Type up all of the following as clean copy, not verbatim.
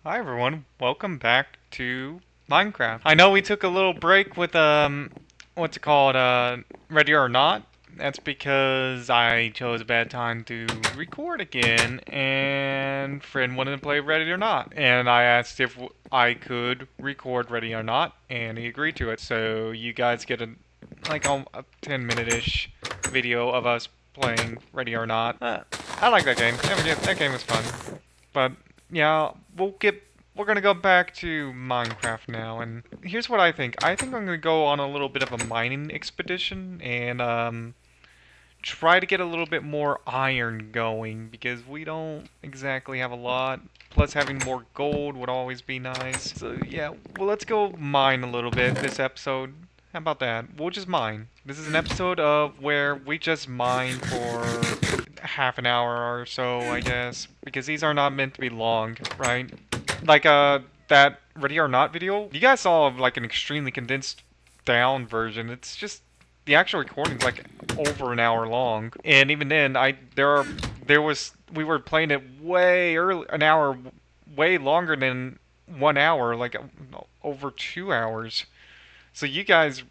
Hi everyone, welcome back to Minecraft. I know we took a little break with what's it called, Ready or Not. That's because I chose a bad time to record again, and friend wanted to play Ready or Not, and I asked if I could record Ready or Not, and he agreed to it. So you guys get a 10-minute-ish video of us playing Ready or Not. I like that game. That game was fun. But yeah, we're gonna go back to Minecraft now, and here's what I think. I think I'm gonna go on a little bit of a mining expedition and try to get a little bit more iron going because we don't exactly have a lot. Plus, having more gold would always be nice. So yeah, well, let's go mine a little bit this episode. How about that? We'll just mine. This is an episode of where we just mine for half an hour or so, I guess, because these are not meant to be long, right? Like that Ready or Not video. You guys saw like an extremely condensed down version. It's just the actual recording's like over an hour long, and even then, we were playing it way early, an hour, way longer than 1 hour, like over 2 hours. So you guys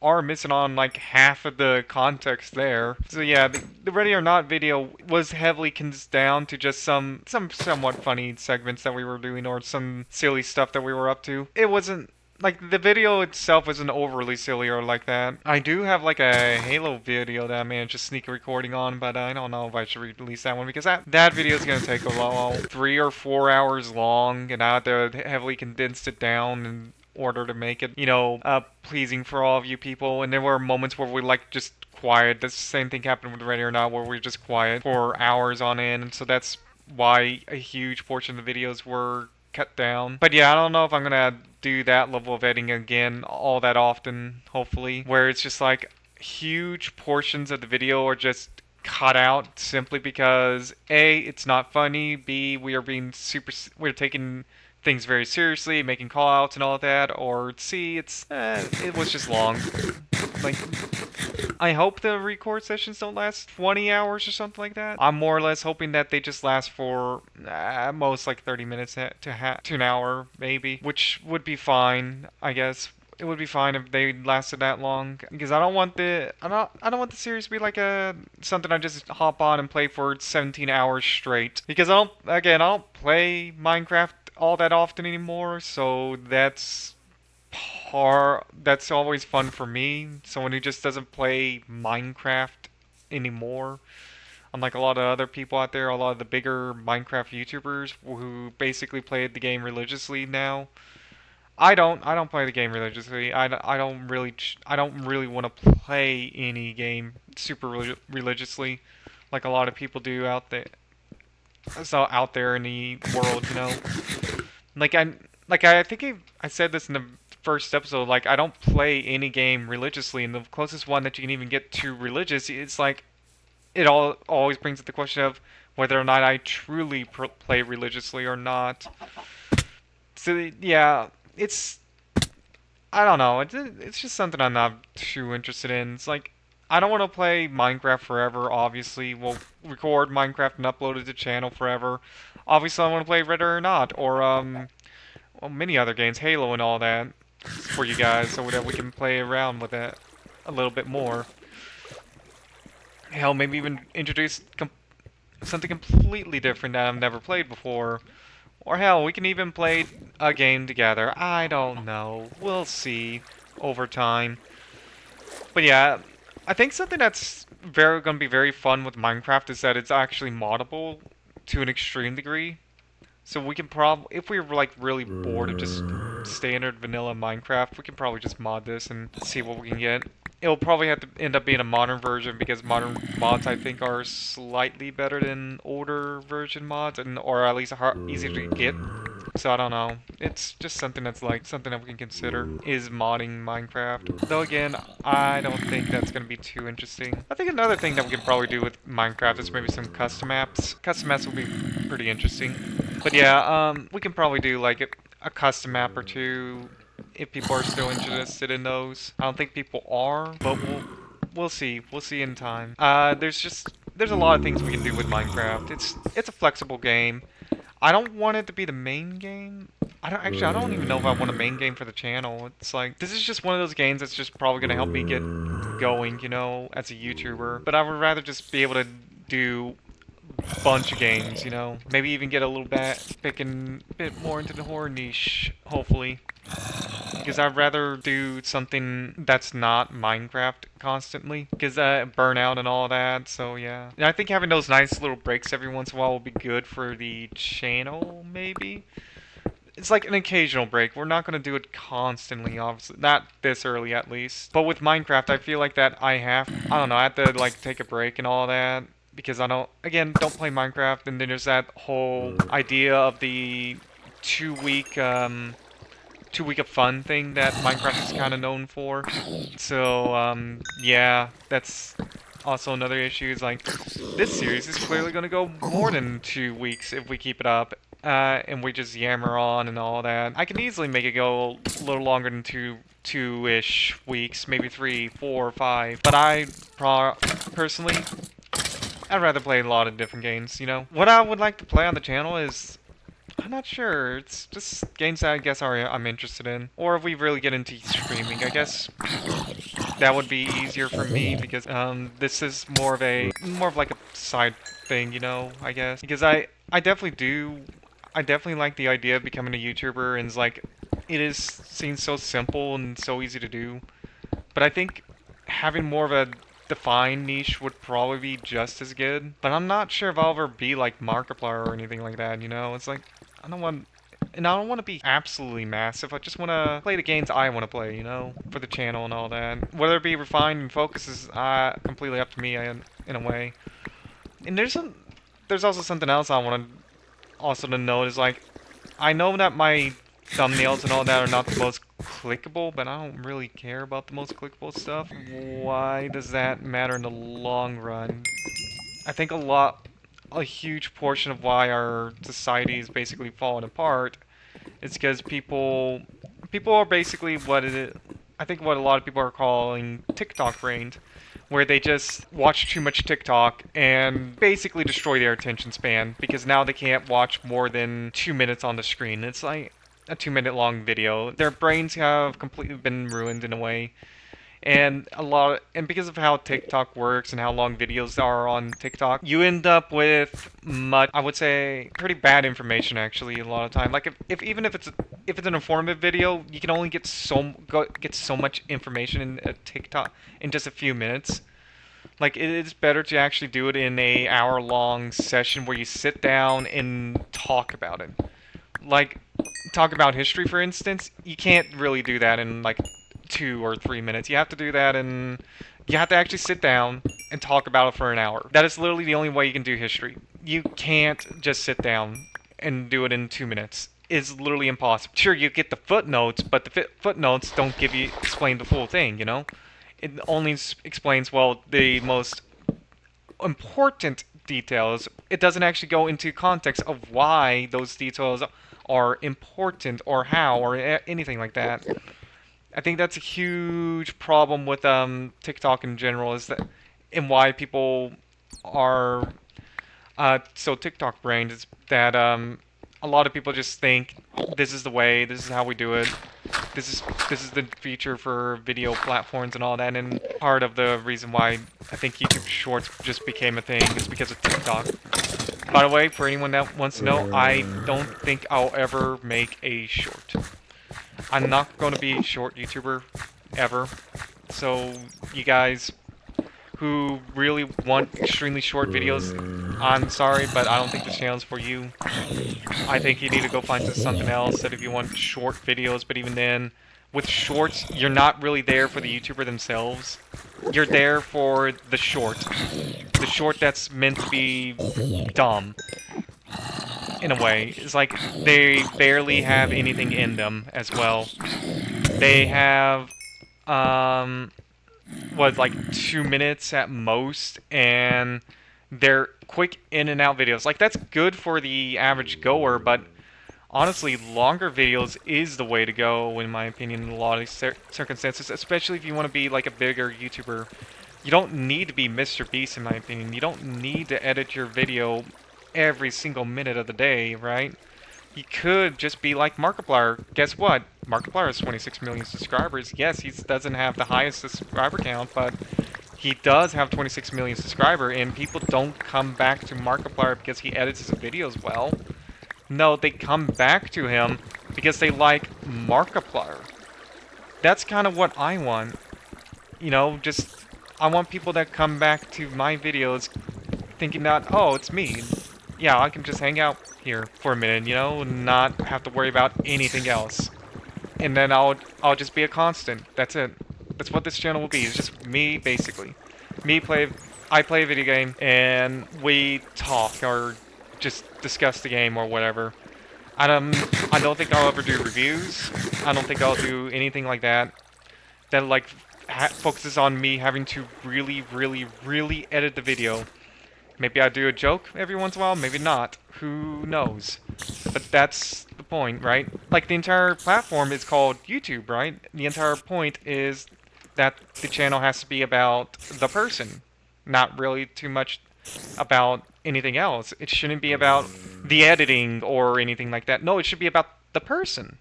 are missing on like half of the context there. So yeah, the Ready or Not video was heavily condensed down to just some somewhat funny segments that we were doing or some silly stuff that we were up to. It wasn't like the video itself wasn't overly silly or like that. I do have like a Halo video that I managed to sneak a recording on, but I don't know if I should release that one because that video is gonna take a while, 3 or 4 hours long, and I had to heavily condense it down and order to make it, pleasing for all of you people. And there were moments where we like just quiet. The same thing happened with Ready or Not, where we were just quiet for hours on end. And so that's why a huge portion of the videos were cut down. But yeah, I don't know if I'm gonna do that level of editing again all that often. Hopefully, where it's just like huge portions of the video are just cut out simply because A, it's not funny, B, we're taking things very seriously, making call-outs and all of that, or C, it was just long. Like, I hope the record sessions don't last 20 hours or something like that. I'm more or less hoping that they just last for at most like 30 minutes to an hour, maybe, which would be fine, I guess. It would be fine if they lasted that long because I don't want the series to be like a something I just hop on and play for 17 hours straight because I don't play Minecraft all that often anymore, so that's always fun for me. Someone who just doesn't play Minecraft anymore. Unlike a lot of other people out there, a lot of the bigger Minecraft YouTubers who basically played the game religiously now. I don't play the game religiously. I don't really want to play any game super religiously like a lot of people do out there in the world. Like I think I said this in the first episode. Like I don't play any game religiously, and the closest one that you can even get to religious, it's like it always brings up the question of whether or not I truly play religiously or not. So yeah, it's I don't know. It's just something I'm not too interested in. It's like I don't want to play Minecraft forever. Obviously, we'll record Minecraft and upload it to the channel forever. Obviously, I want to play Red or Not or well, many other games, Halo and all that, for you guys, so that we can play around with it a little bit more. Hell, maybe even introduce something completely different that I've never played before. Or hell, we can even play a game together. I don't know. We'll see over time. But yeah, I think something that's going to be very fun with Minecraft is that it's actually moddable to an extreme degree. So we can if we're like really bored of just standard vanilla Minecraft, we can probably just mod this and see what we can get. It'll probably have to end up being a modern version because modern mods I think are slightly better than older version mods or at least easier to get. So I don't know. It's just something that's like something that we can consider is modding Minecraft. Though again, I don't think that's going to be too interesting. I think another thing that we can probably do with Minecraft is maybe some custom maps. Custom maps will be pretty interesting. But yeah, we can probably do like a custom map or two if people are still interested in those. I don't think people are, but we'll see. We'll see in time. There's a lot of things we can do with Minecraft. It's a flexible game. I don't want it to be the main game. I don't even know if I want a main game for the channel. It's like, this is just one of those games that's just probably gonna help me get going, you know, as a YouTuber. But I would rather just be able to do a bunch of games, you know. Maybe even get a little bit, picking a bit more into the horror niche, hopefully. Because I'd rather do something that's not Minecraft constantly. Because burnout and all that, so yeah. And I think having those nice little breaks every once in a while will be good for the channel, maybe? It's like an occasional break. We're not going to do it constantly, obviously. Not this early, at least. But with Minecraft, I feel like that I don't know, I have to, like, take a break and all that. Because I don't, again, don't play Minecraft. And then there's that whole idea of the 2 week, 2 week of fun thing that Minecraft is kind of known for. So, yeah, that's also another issue. Is like, this series is clearly going to go more than 2 weeks if we keep it up. And we just yammer on and all that. I can easily make it go a little longer than two-ish weeks, maybe 3, 4, 5. But personally, I'd rather play a lot of different games, you know? What I would like to play on the channel is, I'm not sure. It's just games that I guess I'm interested in. Or if we really get into streaming, I guess that would be easier for me because this is more of like a side thing, you know, I guess. Because I definitely like the idea of becoming a YouTuber, and it's like, seems so simple and so easy to do. But I think having more of a defined niche would probably be just as good. But I'm not sure if I'll ever be like Markiplier or anything like that, you know? It's like, I don't want to be absolutely massive. I just want to play the games I want to play, you know, for the channel and all that. Whether it be refined and focused is completely up to me in a way. And there's also something else I want to also to note is like, I know that my thumbnails and all that are not the most clickable, but I don't really care about the most clickable stuff. Why does that matter in the long run? I think a huge portion of why our society is basically falling apart is because people are basically I think what a lot of people are calling TikTok brained, where they just watch too much TikTok and basically destroy their attention span because now they can't watch more than 2 minutes on the screen. It's like a 2 minute long video. Their brains have completely been ruined in a way. And because of how TikTok works and how long videos are on TikTok, you end up with I would say, pretty bad information actually a lot of time. Like even if it's an informative video, you can only get so much information in a TikTok in just a few minutes. Like, it's better to actually do it in a hour-long session where you sit down and talk about it. Like, talk about history, for instance. You can't really do that in like 2 or 3 minutes. You have to do that you have to actually sit down and talk about it for an hour. That is literally the only way you can do history. You can't just sit down and do it in 2 minutes. It's literally impossible. Sure, you get the footnotes, but the footnotes don't explain the full thing, you know? It only explains, well, the most important details. It doesn't actually go into context of why those details are important or how or anything like that. I think that's a huge problem with TikTok in general, is that, and why people are so TikTok brained, is that a lot of people just think this is the way, this is how we do it. This is the feature for video platforms and all that, and part of the reason why I think YouTube Shorts just became a thing is because of TikTok. By the way, for anyone that wants to know, I don't think I'll ever make a short. I'm not going to be a short YouTuber, ever. So, you guys who really want extremely short videos, I'm sorry, but I don't think this channel's for you. I think you need to go find something else that if you want short videos, but even then, with shorts, you're not really there for the YouTuber themselves. You're there for the short. The short that's meant to be dumb. In a way. It's like they barely have anything in them as well. They have, like 2 minutes at most, and they're quick in and out videos. Like, that's good for the average goer, but honestly, longer videos is the way to go, in my opinion, in a lot of circumstances, especially if you want to be like a bigger YouTuber. You don't need to be Mr. Beast, in my opinion. You don't need to edit your video every single minute of the day, right? He could just be like Markiplier. Guess what? Markiplier has 26 million subscribers. Yes, he doesn't have the highest subscriber count, but he does have 26 million subscribers, and people don't come back to Markiplier because he edits his videos well. No, they come back to him because they like Markiplier. That's kind of what I want. You know, just I want people that come back to my videos thinking that, oh, it's me. Yeah, I can just hang out here for a minute, you know, and not have to worry about anything else. And then I'll just be a constant. That's it. That's what this channel will be. It's just me, basically. I play a video game, and we talk, or just discuss the game, or whatever. I don't think I'll ever do reviews. I don't think I'll do anything like that. That, like, focuses on me having to really, really, really edit the video. Maybe I do a joke every once in a while, maybe not. Who knows? But that's the point, right? Like, the entire platform is called YouTube, right? The entire point is that the channel has to be about the person, not really too much about anything else. It shouldn't be about the editing or anything like that. No, it should be about the person,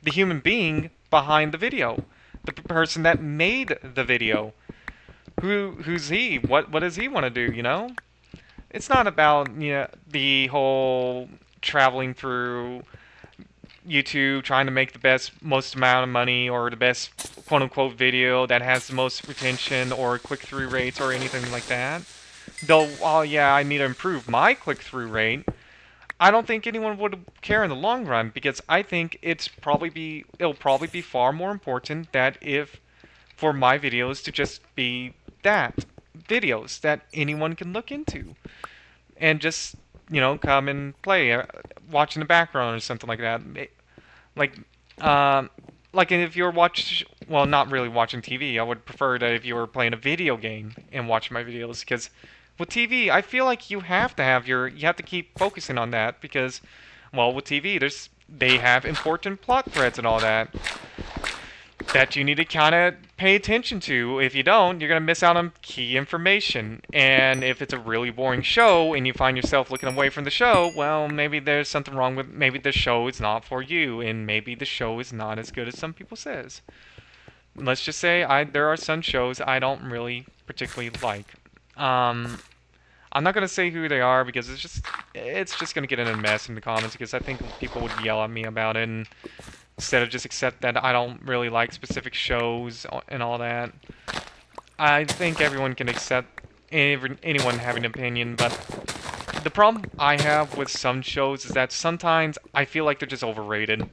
the human being behind the video, the person that made the video. Who's he? What does he want to do, you know? It's not about, you know, the whole traveling through YouTube trying to make the most amount of money, or the best quote-unquote video that has the most retention or click-through rates or anything like that. Though, oh yeah, I need to improve my click-through rate. I don't think anyone would care in the long run, because I think it'll probably be far more important that if for my videos to just be that videos that anyone can look into and just, you know, come and play, watch in the background or something like that. Like, like if you're well, not really watching TV. I would prefer that if you were playing a video game and watching my videos, because with TV, I feel like you have to keep focusing on that, because, well, with TV, they have important plot threads and all that you need to kind of pay attention to. If you don't, you're going to miss out on key information. And if it's a really boring show and you find yourself looking away from the show, well, maybe there's something wrong with, maybe the show is not for you, and maybe the show is not as good as some people says. Let's just say there are some shows I don't really particularly like. I'm not going to say who they are, because it's just going to get in a mess in the comments, because I think people would yell at me about it, and instead of just accept that I don't really like specific shows and all that. I think everyone can accept anyone having an opinion, but the problem I have with some shows is that sometimes I feel like they're just overrated.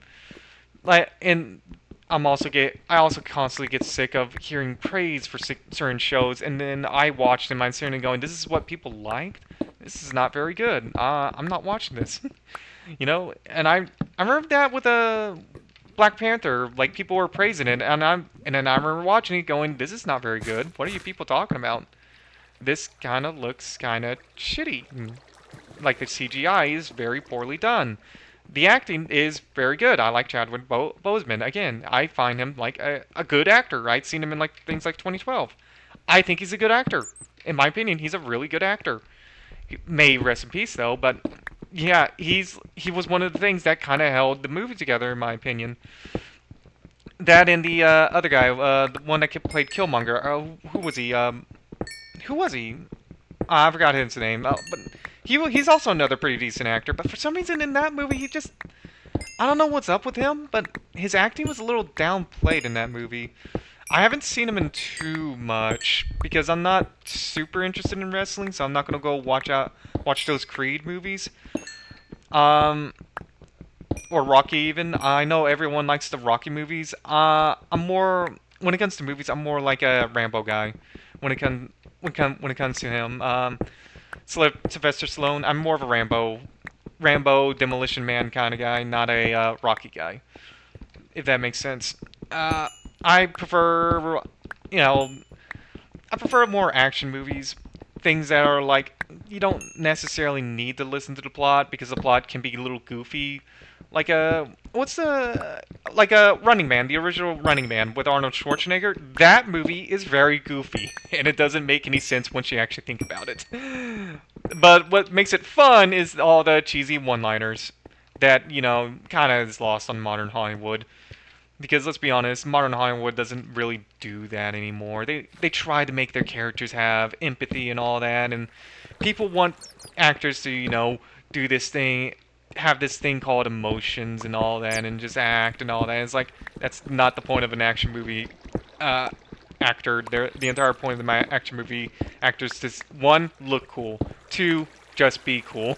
Like, and I also constantly get sick of hearing praise for certain shows, and then I watch them, I'm sitting and going, this is what people liked? This is not very good. I'm not watching this. You know, and I remember that with Black Panther, like, people were praising it, and then I remember watching it going, this is not very good. What are you people talking about? This kind of looks kind of shitty. Like, the CGI is very poorly done. The acting is very good. I like Chadwick Boseman. Again, I find him like a good actor. I'd seen him in like things like 2012. I think he's a good actor. In my opinion, he's a really good actor. May rest in peace, though, but yeah, he was one of the things that kind of held the movie together, in my opinion. That and the other guy, the one that played Killmonger. Who was he? Who was he? I forgot his name. But he's also another pretty decent actor. But for some reason in that movie, I don't know what's up with him, but his acting was a little downplayed in that movie. I haven't seen him in too much, because I'm not super interested in wrestling, so I'm not gonna go watch those Creed movies. Or Rocky even. I know everyone likes the Rocky movies. When it comes to movies, I'm more like a Rambo guy. When it comes to him, Sylvester Stallone, I'm more of a Rambo, Demolition Man kind of guy, not a Rocky guy. If that makes sense. I prefer, more action movies. Things that are like, you don't necessarily need to listen to the plot, because the plot can be a little goofy. Like Running Man, the original Running Man with Arnold Schwarzenegger. That movie is very goofy, and it doesn't make any sense once you actually think about it. But what makes it fun is all the cheesy one-liners that, kind of is lost on modern Hollywood. Because let's be honest, modern Hollywood doesn't really do that anymore. They try to make their characters have empathy and all that, and people want actors to, do this thing, have this thing called emotions and all that, and just act and all that. It's like that's not the point of an action movie uh, actor. The entire point of the action movie actors to one, look cool, two, just be cool.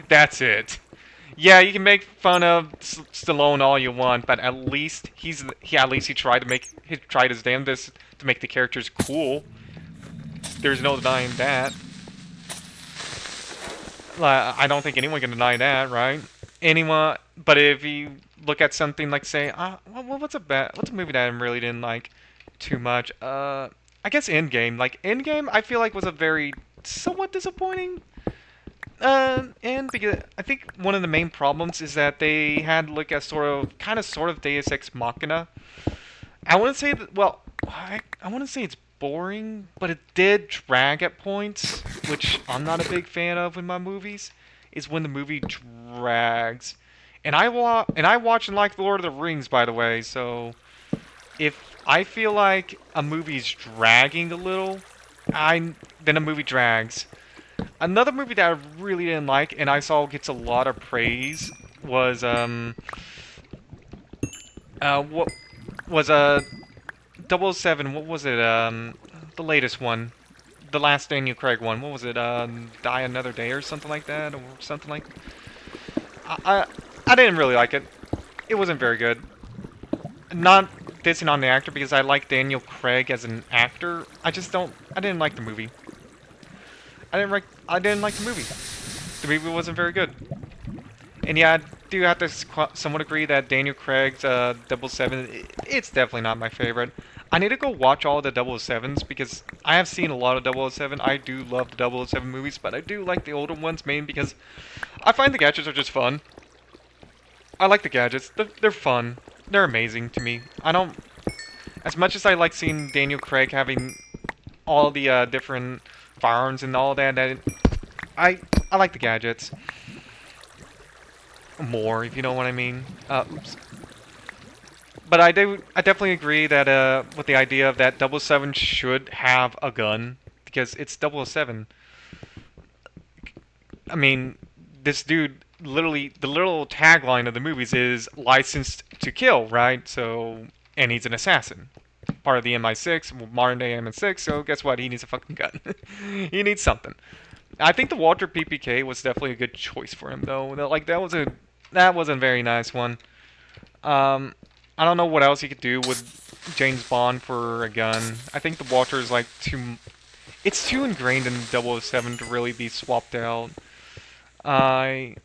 That's it. Yeah, you can make fun of Stallone all you want, but at least he tried to he tried his damnedest to make the characters cool. There's no denying that. I don't think anyone can deny that, right? Anyone, but if you look at something like, say, what's a movie that I really didn't like too much? I guess Endgame. Like Endgame, I feel like was a very somewhat disappointing. And because I think one of the main problems is that they had like a sort of Deus Ex Machina. I wouldn't say that. Well, I wouldn't say it's boring, but it did drag at points, which I'm not a big fan of in my movies. Is when the movie drags, and I watch and like The Lord of the Rings, by the way. So if I feel like a movie's dragging a little, then a movie drags. Another movie that I really didn't like, and I saw gets a lot of praise, was what was Double O Seven. What was it? The latest one, the last Daniel Craig one. What was it? Die Another Day or something like that, or something like. I I didn't really like it. It wasn't very good. Not dissing on the actor because I like Daniel Craig as an actor. I just don't. I didn't like the movie. I didn't like the movie. The movie wasn't very good. And yeah, I do have to somewhat agree that Daniel Craig's 007, it's definitely not my favorite. I need to go watch all the 007s because I have seen a lot of 007. I do love the 007 movies, but I do like the older ones mainly because I find the gadgets are just fun. I like the gadgets. They're fun. They're amazing to me. I don't... As much as I like seeing Daniel Craig having all the different firearms and all that, I like the gadgets more, if you know what I mean. Oops. But I definitely agree that with the idea of that 007 should have a gun because it's 007. I mean, this dude literally the literal tagline of the movies is licensed to kill, right? So, and he's an assassin. Part of the MI6, modern day MI6, so guess what? He needs a fucking gun. He needs something. I think the Walter PPK was definitely a good choice for him, though. Like that was a very nice one. I don't know what else you could do with James Bond for a gun. I think the Walter is like it's too ingrained in 007 to really be swapped out. I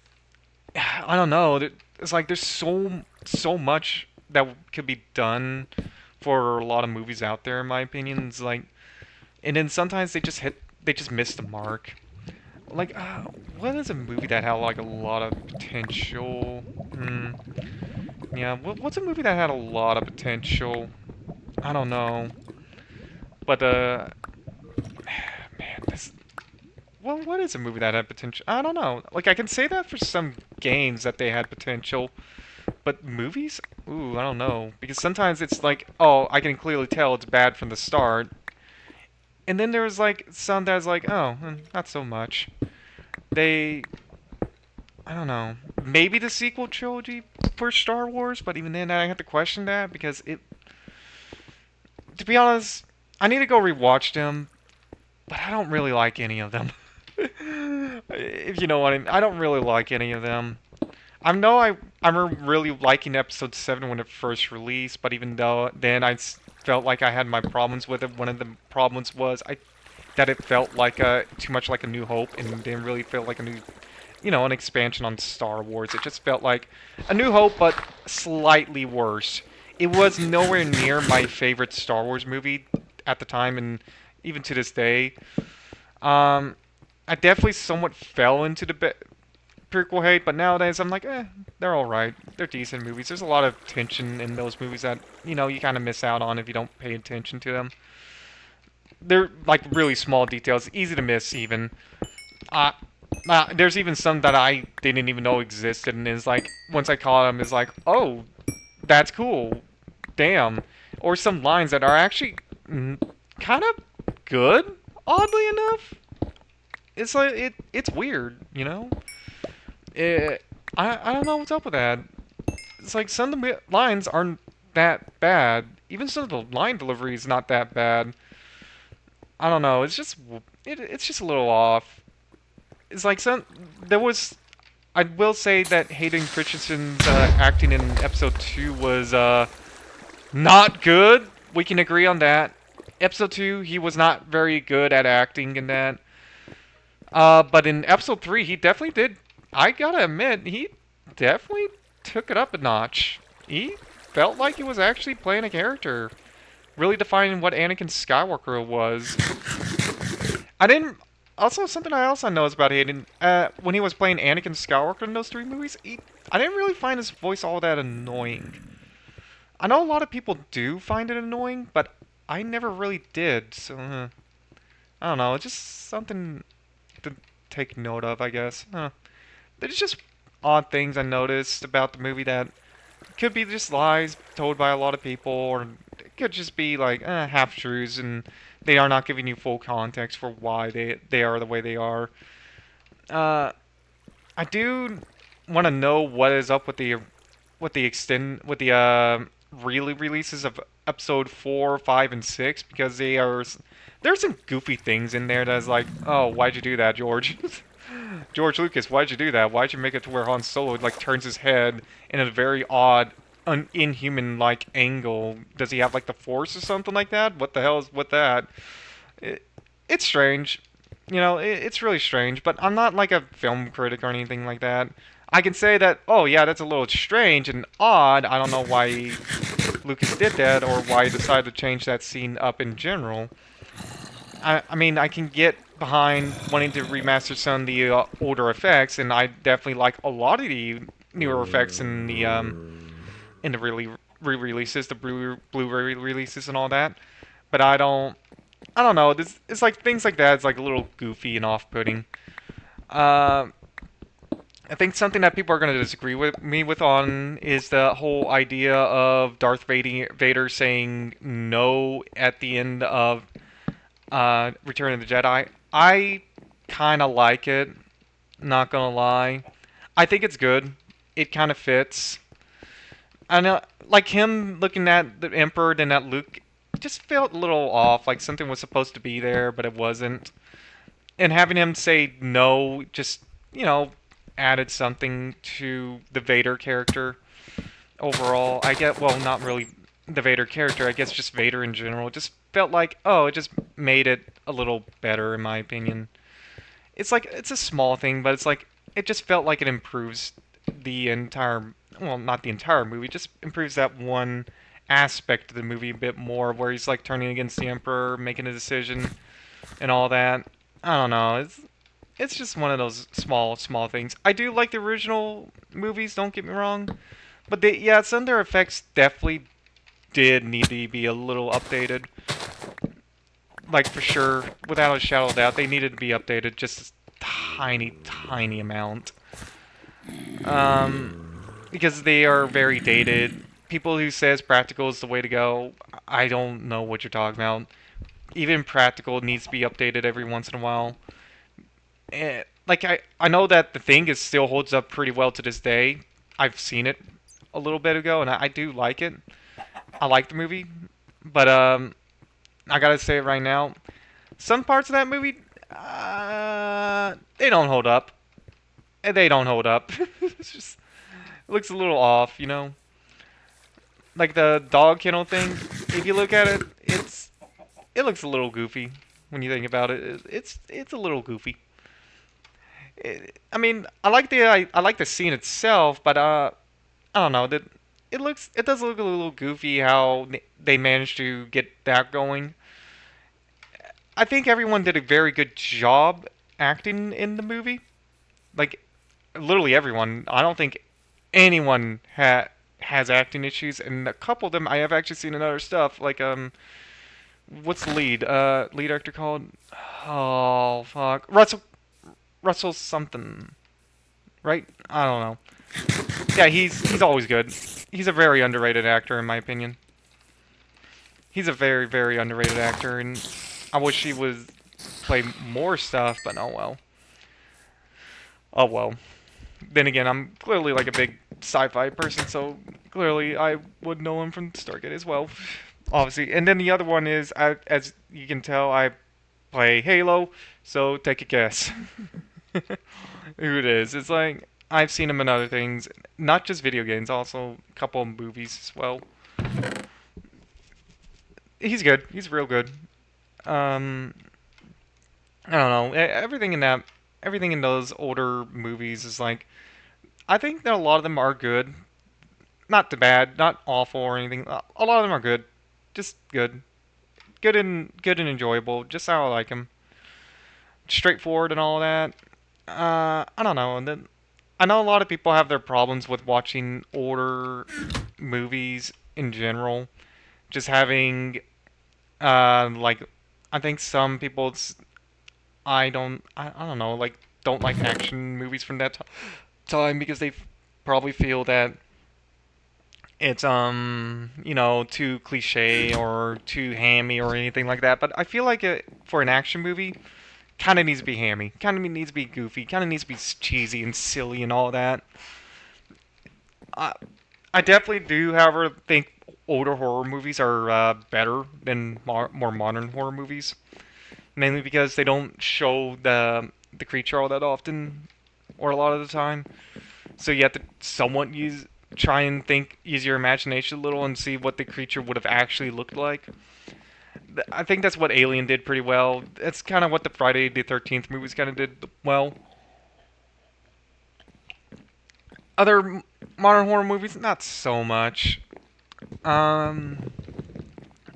I don't know. It's like there's so much that could be done for a lot of movies out there, in my opinion. It's like, and then sometimes they just miss the mark. Like, what is a movie that had like a lot of potential? Yeah, what's a movie that had a lot of potential? I don't know. But man, this. Well, what is a movie that had potential? I don't know. Like, I can say that for some games that they had potential, but movies? Ooh, I don't know. Because sometimes it's like, oh, I can clearly tell it's bad from the start. And then there's like some that's like, oh, not so much. They, I don't know. Maybe the sequel trilogy for Star Wars, but even then I have to question that because to be honest, I need to go rewatch them, but I don't really like any of them. If you know what I mean. I don't really like any of them. I'm really liking episode 7 when it first released, but even though then felt like I had my problems with it. One of the problems was that it felt like too much like A New Hope and didn't really feel like a new, an expansion on Star Wars. It just felt like A New Hope, but slightly worse. It was nowhere near my favorite Star Wars movie at the time, and even to this day. I definitely somewhat fell into the prequel hate, but nowadays I'm like, they're alright. They're decent movies. There's a lot of tension in those movies that, you kind of miss out on if you don't pay attention to them. They're like really small details, easy to miss even. There's even some that I didn't even know existed, and is like once I caught them, is like, oh, that's cool, damn. Or some lines that are actually kind of good, oddly enough. It's like it's weird, you know. It, I don't know what's up with that. It's like some of the lines aren't that bad. Even some of the line delivery is not that bad. I don't know. It's just a little off. It's like some there was. I will say that Hayden Christensen's acting in episode 2 was not good. We can agree on that. Episode 2, he was not very good at acting in that. But in episode 3, he definitely did. I gotta admit, he definitely took it up a notch. He felt like he was actually playing a character, really defining what Anakin Skywalker was. I didn't. Also, something else I noticed about Hayden, when he was playing Anakin Skywalker in those 3 movies, I didn't really find his voice all that annoying. I know a lot of people do find it annoying, but I never really did. So I don't know. It's just something to take note of, I guess. There's just odd things I noticed about the movie that could be just lies told by a lot of people, or it could just be like half truths, and they are not giving you full context for why they are the way they are. I do want to know what is up with the really releases of episode 4, 5, and 6, because there's some goofy things in there that's like, oh, why'd you do that, George? George Lucas, why'd you do that? Why'd you make it to where Han Solo like turns his head in a very odd, inhuman like angle? Does he have like the Force or something like that? What the hell is with that? It's strange. You know, it's really strange. But I'm not like a film critic or anything like that. I can say that, oh yeah, that's a little strange and odd. I don't know why Lucas did that or why he decided to change that scene up in general. I mean, I can get behind wanting to remaster some of the older effects, and I definitely like a lot of the newer effects in the really re-releases, the Blu-ray releases and all that. But I don't know. It's like things like that. It's like a little goofy and off-putting. Uh, I think something that people are going to disagree with me with on is the whole idea of Darth Vader saying no at the end of Return of the Jedi. I kind of like it, not gonna lie. I think it's good. It kind of fits. I know, like him looking at the Emperor and at Luke, it just felt a little off. Like something was supposed to be there, but it wasn't. And having him say no, just added something to the Vader character overall. I get, well, not really the Vader character. I guess just Vader in general. It just felt like, oh, it just made it a little better in my opinion. It's like it's a small thing, but it's like it just felt like it improves the entire, well, not the entire movie, just improves that one aspect of the movie a bit more, where he's like turning against the Emperor, making a decision, and all that. I don't know. It's just one of those small things. I do like the original movies. Don't get me wrong, but yeah, some of their effects definitely did need to be a little updated. Like for sure, without a shadow of doubt, they needed to be updated just a tiny amount. Because they are very dated. People who says practical is the way to go, I don't know what you're talking about. Even practical needs to be updated every once in a while. Like I know that the thing is still holds up pretty well to this day. I've seen it a little bit ago, and I do like it. I like the movie, but I gotta say it right now. Some parts of that movie, they don't hold up. They don't hold up. It's just, it looks a little off, you know. Like the dog kennel thing. If you look at it, it looks a little goofy when you think about it. It's a little goofy. I mean, I like the scene itself, but I don't know. It does look a little goofy how they managed to get that going. I think everyone did a very good job acting in the movie. Like literally everyone. I don't think anyone has acting issues, and a couple of them I have actually seen in other stuff. Like what's the lead actor called? Oh fuck, Russell something, right? I don't know. Yeah, he's always good. He's a very underrated actor in my opinion. He's a very, very underrated actor, and I wish he was play more stuff, but oh well. Oh well. Then again, I'm clearly like a big sci-fi person, so clearly I would know him from Stargate as well, obviously. And then the other one is, as you can tell, I play Halo, so take a guess who it is. It's like I've seen him in other things, not just video games, also a couple of movies as well. He's good. He's real good. Um, I don't know. Everything in those older movies is like, I think that a lot of them are good. Not too bad, not awful or anything. A lot of them are good, just good, good and enjoyable. Just how I like them. Straightforward and all that. I don't know. And then I know a lot of people have their problems with watching older movies in general. Just having like I think some people I don't know, like don't like action movies from that time because they probably feel that it's too cliche or too hammy or anything like that. But I feel like for an action movie kind of needs to be hammy, kind of needs to be goofy, kind of needs to be cheesy and silly and all that. I I definitely do, however, think older horror movies are better than more modern horror movies, mainly because they don't show the creature all that often or a lot of the time. So you have to somewhat try and use your imagination a little and see what the creature would have actually looked like. I think that's what Alien did pretty well. That's kind of what the Friday the 13th movies kind of did well. Other modern horror movies, not so much. Um,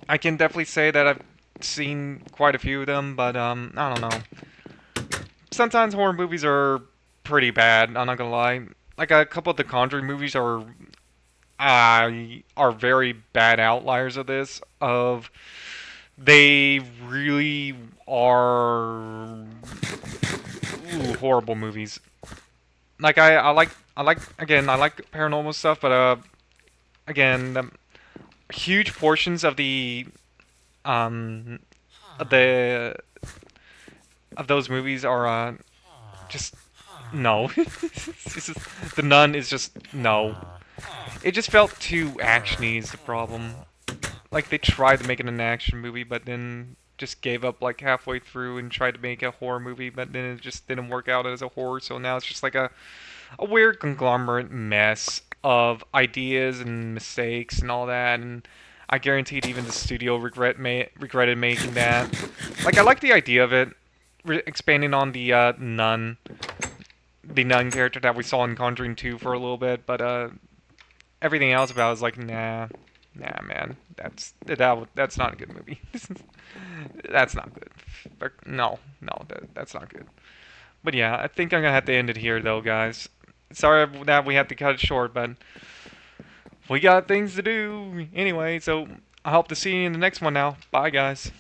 I can definitely say that I've seen quite a few of them, but I don't know. Sometimes horror movies are pretty bad. I'm not gonna lie. Like a couple of the Conjuring movies are very bad outliers of this. Of they really are horrible movies. Like I like paranormal stuff, but again, huge portions um of the of those movies are just no. The Nun is just no. It just felt too actiony is the problem. Like they tried to make it an action movie, but then just gave up like halfway through and tried to make a horror movie, but then it just didn't work out as a horror. So now it's just like a weird conglomerate mess of ideas and mistakes and all that. And I guaranteed even the studio regretted making that. Like I like the idea of it, expanding on the nun character that we saw in Conjuring 2 for a little bit, but everything else about it is like nah, man, that's not a good movie. That's not good. No, that's not good. But yeah, I think I'm gonna have to end it here though, guys. Sorry that we had to cut it short, but we got things to do anyway. So I hope to see you in the next one now. Bye, guys.